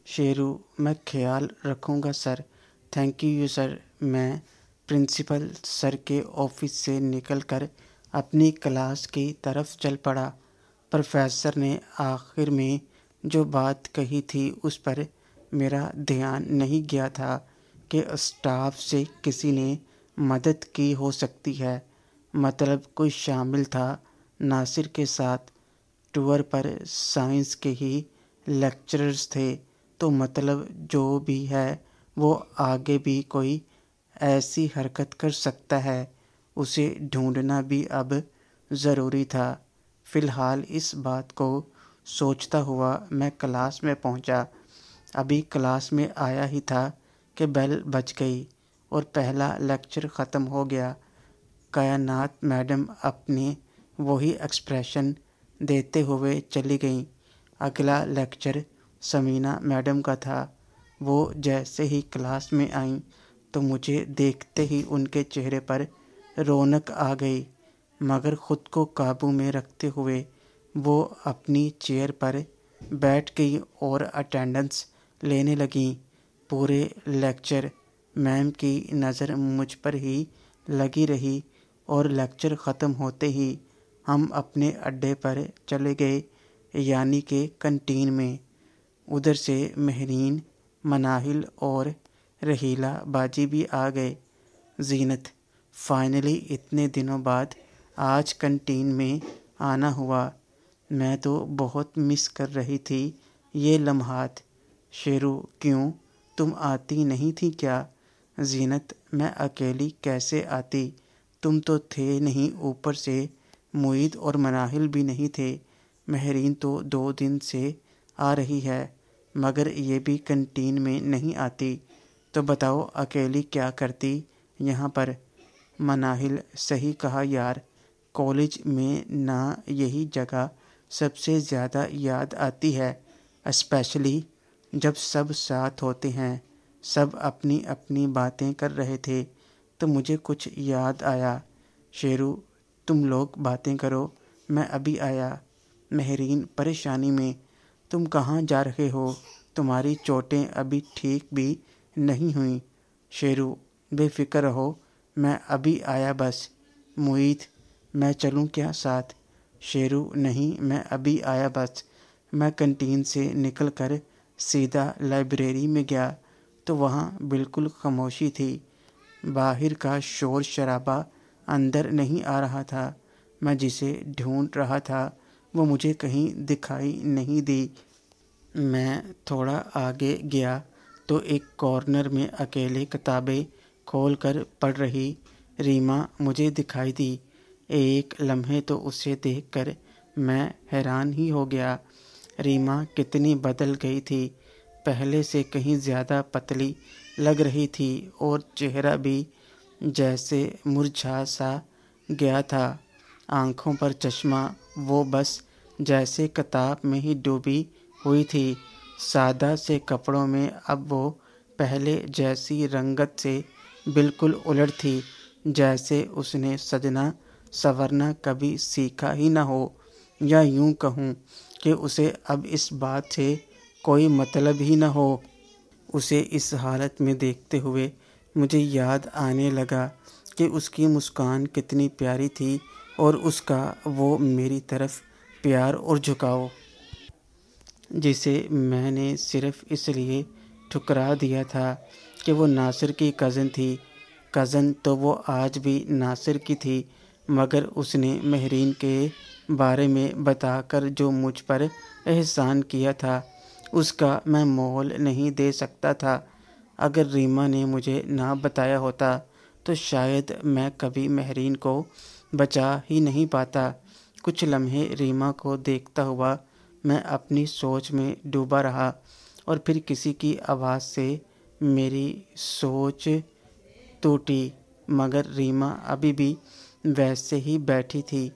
शेरू, मैं ख्याल रखूँगा सर। Thank you sir. मैं प्रिंसिपल सर के ऑफिस से निकलकर अपनी क्लास की तरफ चल पड़ा। प्रोफेसर ने आखिर में जो बात कही थी उस पर मेरा ध्यान नहीं गया था कि स्टाफ से किसी ने मदद की हो सकती है। मतलब कोई शामिल था नासिर के साथ। टूर पर साइंस के ही लेक्चरर्स थे, तो मतलब जो भी है वो आगे भी कोई ऐसी हरकत कर सकता है। उसे ढूंढना भी अब ज़रूरी था। फ़िलहाल इस बात को सोचता हुआ मैं क्लास में पहुंचा। अभी क्लास में आया ही था कि बेल बज गई और पहला लेक्चर ख़त्म हो गया। कायनात मैडम अपने वही एक्सप्रेशन देते हुए चली गईं। अगला लेक्चर समीना मैडम का था। वो जैसे ही क्लास में आईं तो मुझे देखते ही उनके चेहरे पर रौनक आ गई, मगर ख़ुद को काबू में रखते हुए वो अपनी चेयर पर बैठ गई और अटेंडेंस लेने लगीं। पूरे लेक्चर मैम की नज़र मुझ पर ही लगी रही और लेक्चर ख़त्म होते ही हम अपने अड्डे पर चले गए, यानी कि कैंटीन में। उधर से महरीन, मनाहिल और रहीला बाजी भी आ गए। जीनत, फाइनली इतने दिनों बाद आज कैंटीन में आना हुआ। मैं तो बहुत मिस कर रही थी ये लम्हात। शेरू, क्यों, तुम आती नहीं थी क्या? जीनत, मैं अकेली कैसे आती? तुम तो थे नहीं, ऊपर से मुईद और मनाहिल भी नहीं थे। महरीन तो 2 दिन से आ रही है, मगर ये भी कैंटीन में नहीं आती। तो बताओ अकेली क्या करती यहाँ पर? मनाहिल, सही कहा यार, कॉलेज में ना यही जगह सबसे ज़्यादा याद आती है, स्पेशली जब सब साथ होते हैं। सब अपनी अपनी बातें कर रहे थे तो मुझे कुछ याद आया। शेरू, तुम लोग बातें करो, मैं अभी आया। महरीन परेशानी में, तुम कहाँ जा रहे हो? तुम्हारी चोटें अभी ठीक भी नहीं हुई। शेरू, बेफिक्र रहो, मैं अभी आया बस। मुईद, मैं चलूँ क्या साथ? शेरू, नहीं, मैं अभी आया बस। मैं कैंटीन से निकलकर सीधा लाइब्रेरी में गया तो वहाँ बिल्कुल खामोशी थी। बाहर का शोर शराबा अंदर नहीं आ रहा था। मैं जिसे ढूंढ रहा था वो मुझे कहीं दिखाई नहीं दी। मैं थोड़ा आगे गया तो एक कॉर्नर में अकेले किताबें खोलकर पढ़ रही रीमा मुझे दिखाई दी। एक लम्हे तो उसे देखकर मैं हैरान ही हो गया। रीमा कितनी बदल गई थी। पहले से कहीं ज़्यादा पतली लग रही थी और चेहरा भी जैसे मुरझा सा गया था। आँखों पर चश्मा, वो बस जैसे किताब में ही डूबी हुई थी। सादा से कपड़ों में अब वो पहले जैसी रंगत से बिल्कुल उलट थी, जैसे उसने सजना संवरना कभी सीखा ही न हो। या यूं कहूँ कि उसे अब इस बात से कोई मतलब ही न हो। उसे इस हालत में देखते हुए मुझे याद आने लगा कि उसकी मुस्कान कितनी प्यारी थी और उसका वो मेरी तरफ प्यार और झुकाव, जिसे मैंने सिर्फ़ इसलिए ठुकरा दिया था कि वो नासिर की कज़न थी। कज़न तो वो आज भी नासिर की थी, मगर उसने महरीन के बारे में बताकर जो मुझ पर एहसान किया था उसका मैं मोल नहीं दे सकता था। अगर रीमा ने मुझे ना बताया होता तो शायद मैं कभी महरीन को बचा ही नहीं पाता। कुछ लम्हे रीमा को देखता हुआ मैं अपनी सोच में डूबा रहा और फिर किसी की आवाज़ से मेरी सोच टूटी, मगर रीमा अभी भी वैसे ही बैठी थी।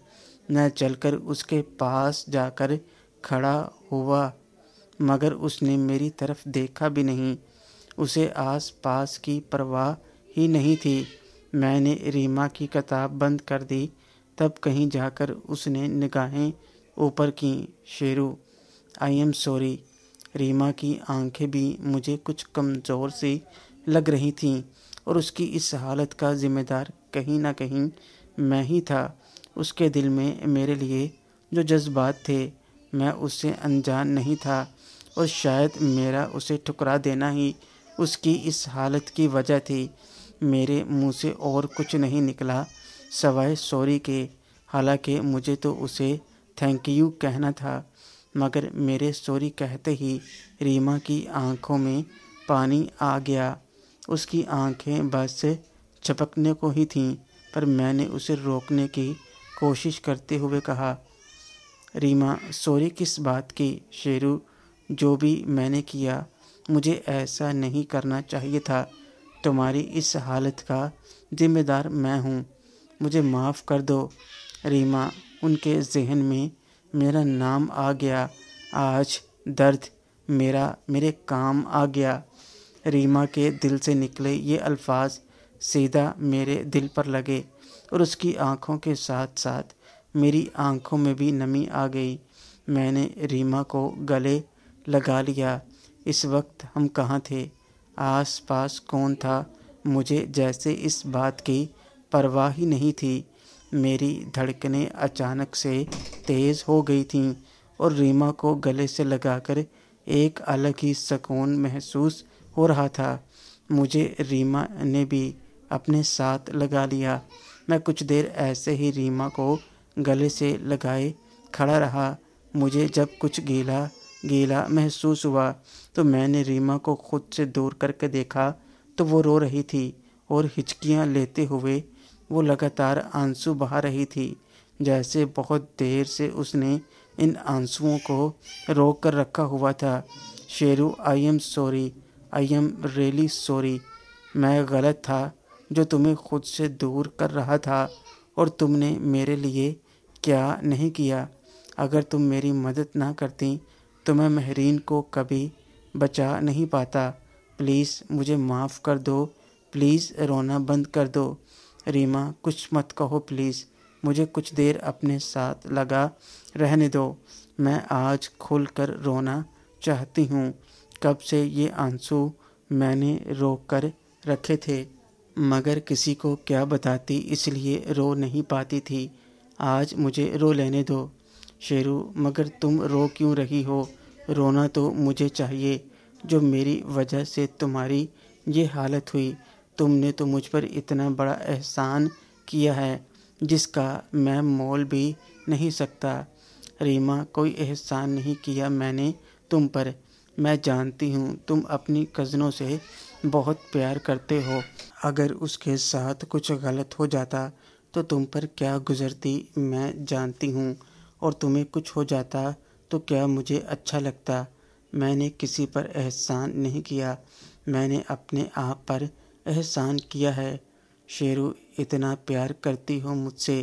मैं चलकर उसके पास जाकर खड़ा हुआ, मगर उसने मेरी तरफ देखा भी नहीं। उसे आस पास की परवाह ही नहीं थी। मैंने रीमा की किताब बंद कर दी, तब कहीं जाकर उसने निगाहें ऊपर की। Sheru, I am sorry, Reema की आंखें भी मुझे कुछ कमज़ोर सी लग रही थीं और उसकी इस हालत का ज़िम्मेदार कहीं ना कहीं मैं ही था। उसके दिल में मेरे लिए जो जज्बात थे मैं उससे अनजान नहीं था और शायद मेरा उसे ठुकरा देना ही उसकी इस हालत की वजह थी। मेरे मुंह से और कुछ नहीं निकला सवाए सॉरी के। हालांकि मुझे तो उसे थैंक यू कहना था, मगर मेरे सॉरी कहते ही रीमा की आंखों में पानी आ गया। उसकी आंखें बस झपकने को ही थीं, पर मैंने उसे रोकने की कोशिश करते हुए कहा, रीमा सॉरी किस बात की? शेरू, जो भी मैंने किया मुझे ऐसा नहीं करना चाहिए था। तुम्हारी इस हालत का जिम्मेदार मैं हूँ, मुझे माफ़ कर दो। रीमा, उनके जहन में मेरा नाम आ गया। आज दर्द मेरे काम आ गया। रीमा के दिल से निकले ये अल्फाज सीधा मेरे दिल पर लगे और उसकी आंखों के साथ साथ मेरी आंखों में भी नमी आ गई। मैंने रीमा को गले लगा लिया। इस वक्त हम कहाँ थे? आस पास कौन था? मुझे जैसे इस बात की परवाह ही नहीं थी। मेरी धड़कनें अचानक से तेज़ हो गई थीं और रीमा को गले से लगाकर एक अलग ही सुकून महसूस हो रहा था। मुझे रीमा ने भी अपने साथ लगा लिया। मैं कुछ देर ऐसे ही रीमा को गले से लगाए खड़ा रहा। मुझे जब कुछ गीला गीला महसूस हुआ तो मैंने रीमा को खुद से दूर करके देखा तो वो रो रही थी और हिचकियां लेते हुए वो लगातार आंसू बहा रही थी, जैसे बहुत देर से उसने इन आंसुओं को रोक कर रखा हुआ था। Sheru, I am sorry, I am really sorry. मैं गलत था जो तुम्हें खुद से दूर कर रहा था और तुमने मेरे लिए क्या नहीं किया। अगर तुम मेरी मदद ना करती तो मैं महरीन को कभी बचा नहीं पाता। प्लीज़ मुझे माफ़ कर दो, प्लीज़ रोना बंद कर दो। रीमा, कुछ मत कहो प्लीज़, मुझे कुछ देर अपने साथ लगा रहने दो। मैं आज खुल कर रोना चाहती हूँ। कब से ये आंसू मैंने रोक कर रखे थे, मगर किसी को क्या बताती, इसलिए रो नहीं पाती थी। आज मुझे रो लेने दो। शेरू, मगर तुम रो क्यों रही हो? रोना तो मुझे चाहिए, जो मेरी वजह से तुम्हारी ये हालत हुई। तुमने तो मुझ पर इतना बड़ा एहसान किया है जिसका मैं मोल भी नहीं सकता। रीमा, कोई एहसान नहीं किया मैंने तुम पर। मैं जानती हूँ तुम अपनी कज़नों से बहुत प्यार करते हो। अगर उसके साथ कुछ गलत हो जाता तो तुम पर क्या गुजरती मैं जानती हूँ, और तुम्हें कुछ हो जाता तो क्या मुझे अच्छा लगता। मैंने किसी पर एहसान नहीं किया, मैंने अपने आप पर एहसान किया है। शेरू, इतना प्यार करती हो मुझसे।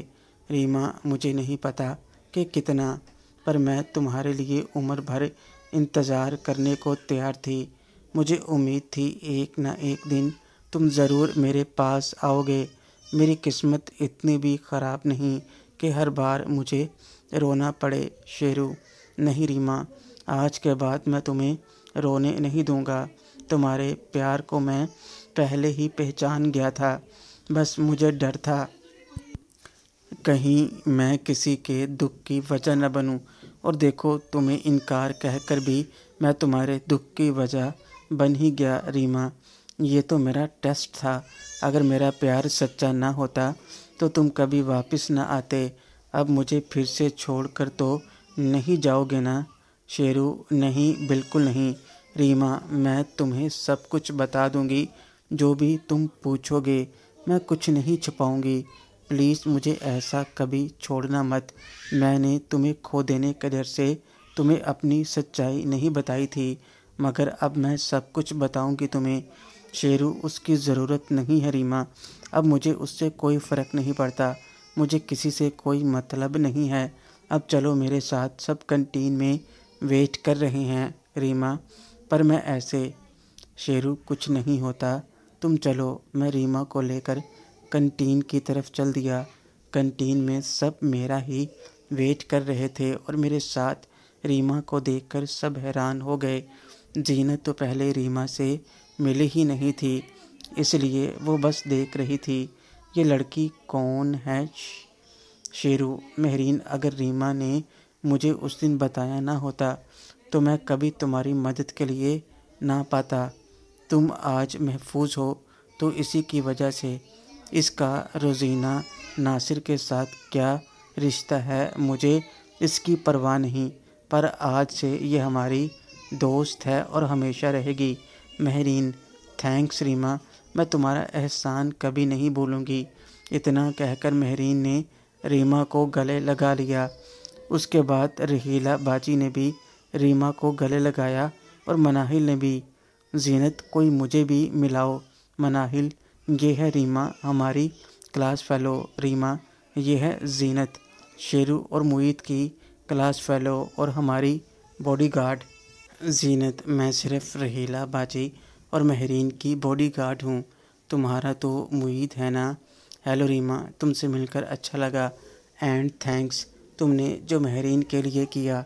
रीमा, मुझे नहीं पता कि कितना, पर मैं तुम्हारे लिए उम्र भर इंतज़ार करने को तैयार थी। मुझे उम्मीद थी एक ना एक दिन तुम ज़रूर मेरे पास आओगे। मेरी किस्मत इतनी भी ख़राब नहीं कि हर बार मुझे रोना पड़े। शेरू, नहीं रीमा, आज के बाद मैं तुम्हें रोने नहीं दूंगा। तुम्हारे प्यार को मैं पहले ही पहचान गया था। बस मुझे डर था कहीं मैं किसी के दुख की वजह न बनूं। और देखो, तुम्हें इनकार कहकर भी मैं तुम्हारे दुख की वजह बन ही गया। रीमा, ये तो मेरा टेस्ट था। अगर मेरा प्यार सच्चा ना होता तो तुम कभी वापस ना आते। अब मुझे फिर से छोड़कर तो नहीं जाओगे ना? शेरू, नहीं, बिल्कुल नहीं। रीमा, मैं तुम्हें सब कुछ बता दूंगी, जो भी तुम पूछोगे। मैं कुछ नहीं छुपाऊंगी। प्लीज़ मुझे ऐसा कभी छोड़ना मत। मैंने तुम्हें खो देने के डर से तुम्हें अपनी सच्चाई नहीं बताई थी, मगर अब मैं सब कुछ बताऊंगी तुम्हें। शेरू, उसकी ज़रूरत नहीं है रीमा। अब मुझे उससे कोई फ़र्क नहीं पड़ता। मुझे किसी से कोई मतलब नहीं है। अब चलो मेरे साथ, सब कैंटीन में वेट कर रहे हैं। रीमा, पर मैं ऐसे। शेरू, कुछ नहीं होता, तुम चलो। मैं रीमा को लेकर कैंटीन की तरफ चल दिया। कैंटीन में सब मेरा ही वेट कर रहे थे और मेरे साथ रीमा को देखकर सब हैरान हो गए। जीनत तो पहले रीमा से मिली ही नहीं थी, इसलिए वो बस देख रही थी। ये लड़की कौन है? शेरू, मेहरीन, अगर रीमा ने मुझे उस दिन बताया ना होता तो मैं कभी तुम्हारी मदद के लिए ना पाता। तुम आज महफूज हो तो इसी की वजह से। इसका रोज़ीना नासिर के साथ क्या रिश्ता है मुझे इसकी परवाह नहीं, पर आज से ये हमारी दोस्त है और हमेशा रहेगी। मेहरीन, थैंक्स रीमा, मैं तुम्हारा एहसान कभी नहीं भूलूंगी। इतना कहकर मेहरीन ने रीमा को गले लगा लिया। उसके बाद रहीला बाजी ने भी रीमा को गले लगाया और मनाहिल ने भी। जीनत, कोई मुझे भी मिलाओ। मनाहिल, ये है रीमा, हमारी क्लास फ़ेलो। रीमा, ये है जीनत, शेरू और मुईद की क्लास फ़ेलो और हमारी बॉडीगार्ड। जीनत, मैं सिर्फ रहीला बाजी और मेहरीन की बॉडीगार्ड हूँ, तुम्हारा तो मुईद है ना। हेलो रीमा, तुमसे मिलकर अच्छा लगा। एंड थैंक्स, तुमने जो मेहरीन के लिए किया।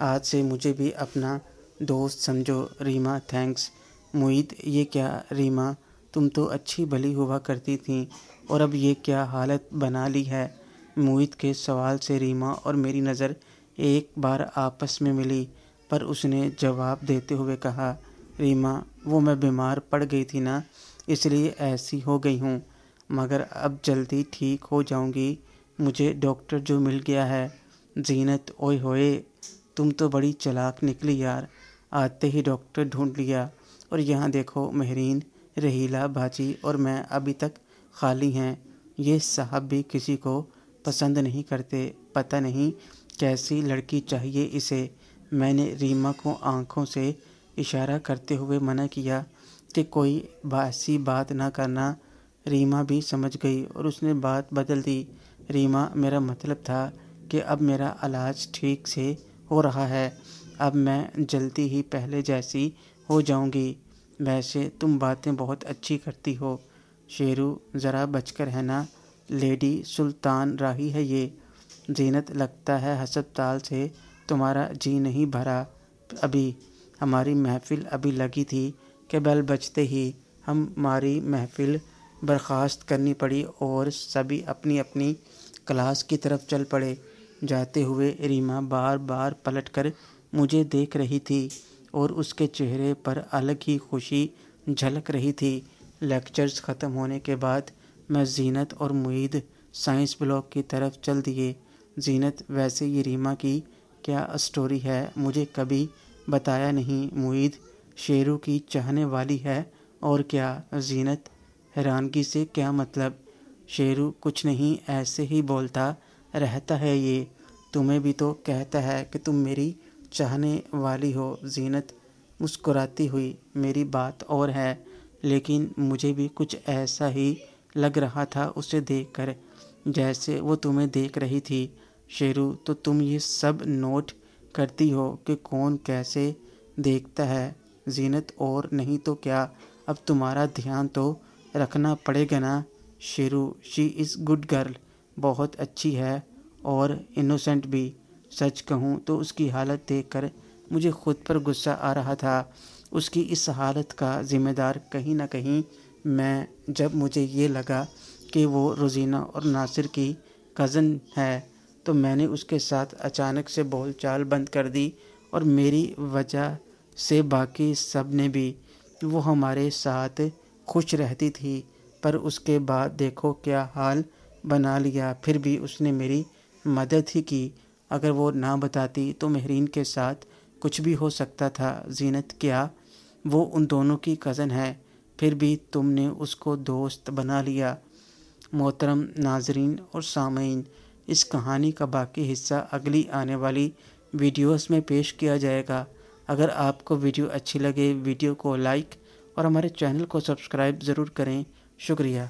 आज से मुझे भी अपना दोस्त समझो। रीमा, थैंक्स। मुईद, ये क्या रीमा, तुम तो अच्छी भली हुआ करती थी और अब ये क्या हालत बना ली है? मुईद के सवाल से रीमा और मेरी नज़र एक बार आपस में मिली, पर उसने जवाब देते हुए कहा, रीमा, वो मैं बीमार पड़ गई थी ना, इसलिए ऐसी हो गई हूँ, मगर अब जल्दी ठीक हो जाऊँगी। मुझे डॉक्टर जो मिल गया है। जीनत, ओए होए, तुम तो बड़ी चालाक निकली यार, आते ही डॉक्टर ढूंढ लिया। और यहाँ देखो मेहरीन, रहीला बाजी और मैं अभी तक खाली हैं। ये साहब भी किसी को पसंद नहीं करते, पता नहीं कैसी लड़की चाहिए इसे। मैंने रीमा को आंखों से इशारा करते हुए मना किया कि कोई बासी बात ना करना। रीमा भी समझ गई और उसने बात बदल दी। रीमा, मेरा मतलब था कि अब मेरा इलाज ठीक से हो रहा है, अब मैं जल्दी ही पहले जैसी हो जाऊंगी। वैसे तुम बातें बहुत अच्छी करती हो। शेरू, ज़रा बचकर है ना, लेडी सुल्तान राही है ये। जीनत, लगता है हस्पताल से तुम्हारा जी नहीं भरा अभी। हमारी महफ़िल अभी लगी थी कि बेल बजते ही हमारी महफ़िल बर्खास्त करनी पड़ी और सभी अपनी अपनी क्लास की तरफ चल पड़े। जाते हुए रीमा बार बार पलटकर मुझे देख रही थी और उसके चेहरे पर अलग ही खुशी झलक रही थी। लेक्चर्स ख़त्म होने के बाद मैं जीनत और मुईद साइंस ब्लॉक की तरफ चल दिए। जीनत, वैसे ये रीमा की क्या स्टोरी है, मुझे कभी बताया नहीं। मुईद, शेरू की चाहने वाली है और क्या। जीनत, हैरानगी से, क्या मतलब? शेरू, कुछ नहीं, ऐसे ही बोलता रहता है ये, तुम्हें भी तो कहता है कि तुम मेरी चाहने वाली हो। जीनत मुस्कुराती हुई, मेरी बात और है, लेकिन मुझे भी कुछ ऐसा ही लग रहा था उसे देखकर जैसे वो तुम्हें देख रही थी। शेरू, तो तुम ये सब नोट करती हो कि कौन कैसे देखता है? जीनत, और नहीं तो क्या, अब तुम्हारा ध्यान तो रखना पड़ेगा ना। Sheru, she is good girl, बहुत अच्छी है और इनोसेंट भी। सच कहूँ तो उसकी हालत देखकर मुझे खुद पर गुस्सा आ रहा था। उसकी इस हालत का ज़िम्मेदार कहीं ना कहीं मैं। जब मुझे ये लगा कि वो रोज़ीना और नासिर की कज़न है तो मैंने उसके साथ अचानक से बोलचाल बंद कर दी और मेरी वजह से बाकी सब ने भी। वो हमारे साथ खुश रहती थी, पर उसके बाद देखो क्या हाल बना लिया। फिर भी उसने मेरी मदद ही की, अगर वो ना बताती तो मेहरीन के साथ कुछ भी हो सकता था। जीनत, क्या वो उन दोनों की कज़न है? फिर भी तुमने उसको दोस्त बना लिया। मोहतरम नाजरीन और सामीन, इस कहानी का बाकी हिस्सा अगली आने वाली वीडियोस में पेश किया जाएगा। अगर आपको वीडियो अच्छी लगे, वीडियो को लाइक और हमारे चैनल को सब्सक्राइब ज़रूर करें। शुक्रिया।